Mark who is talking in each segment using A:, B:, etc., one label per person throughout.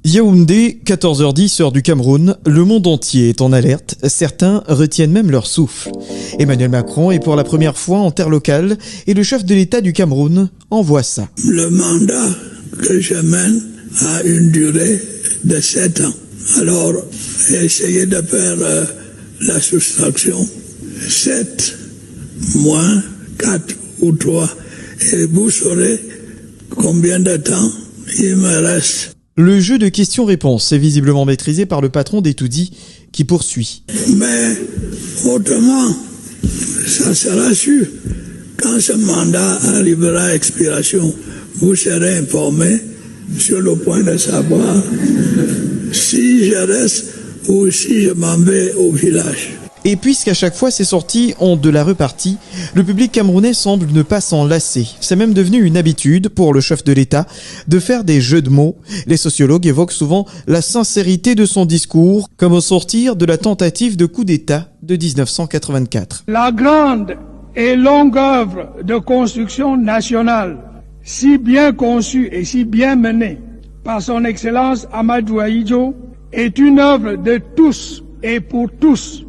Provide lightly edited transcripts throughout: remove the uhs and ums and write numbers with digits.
A: Yaoundé, 14h10, heure du Cameroun, le monde entier est en alerte, certains retiennent même leur souffle. Emmanuel Macron est pour la première fois en terre locale et le chef de l'État du Cameroun envoie ça.
B: Le mandat que je mène a une durée de 7 ans. Alors, essayez de faire la soustraction. 7 moins 4 ou 3 et vous saurez combien de temps il me reste.
A: Le jeu de questions-réponses est visiblement maîtrisé par le patron d'Etoudi qui poursuit.
B: Mais autrement, ça sera sûr. Quand ce mandat arrivera à expiration, vous serez informé sur le point de savoir si je reste ou si je m'en vais au village.
A: Et puisqu'à chaque fois ces sorties ont de la repartie, le public camerounais semble ne pas s'en lasser. C'est même devenu une habitude pour le chef de l'État de faire des jeux de mots. Les sociologues évoquent souvent la sincérité de son discours, comme au sortir de la tentative de coup d'État de 1984.
C: La grande et longue œuvre de construction nationale, si bien conçue et si bien menée par son Excellence Amadou Ahidjo, est une œuvre de tous et pour tous.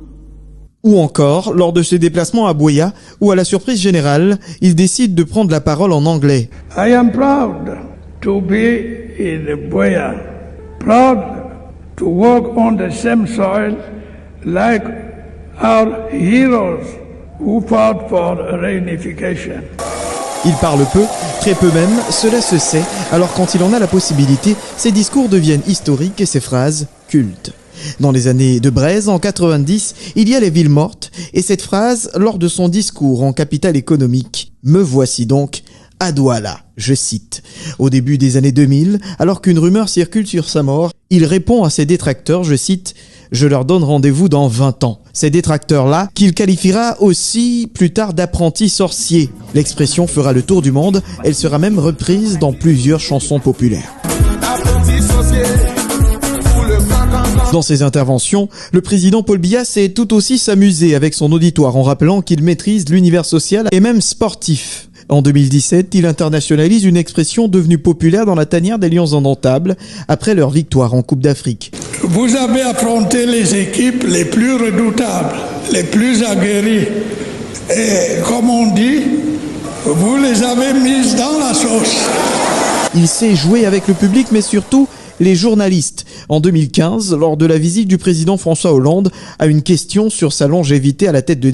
A: Ou encore, lors de ses déplacements à Buea, où à la surprise générale, il décide de prendre la parole en anglais.
C: I am proud to be in Buea, proud to walk on the same soil like our heroes who fought for reunification.
A: Il parle peu, très peu même, cela se sait, alors quand il en a la possibilité, ses discours deviennent historiques et ses phrases cultes. Dans les années de Braise, en 90, il y a les villes mortes, et cette phrase, lors de son discours en capitale économique, « Me voici donc à Douala », je cite. Au début des années 2000, alors qu'une rumeur circule sur sa mort, il répond à ses détracteurs, je cite, « Je leur donne rendez-vous dans 20 ans ». Ces détracteurs-là, qu'il qualifiera aussi plus tard d'apprentis sorciers. L'expression fera le tour du monde, elle sera même reprise dans plusieurs chansons populaires. Dans ses interventions, le président Paul Biya s'est tout aussi s'amusé avec son auditoire en rappelant qu'il maîtrise l'univers social et même sportif. En 2017, il internationalise une expression devenue populaire dans la tanière des Lions indomptables après leur victoire en Coupe d'Afrique.
B: Vous avez affronté les équipes les plus redoutables, les plus aguerries. Et comme on dit, vous les avez mises dans la sauce.
A: Il sait jouer avec le public, mais surtout les journalistes. En 2015, lors de la visite du président François Hollande à une question sur sa longévité à la tête de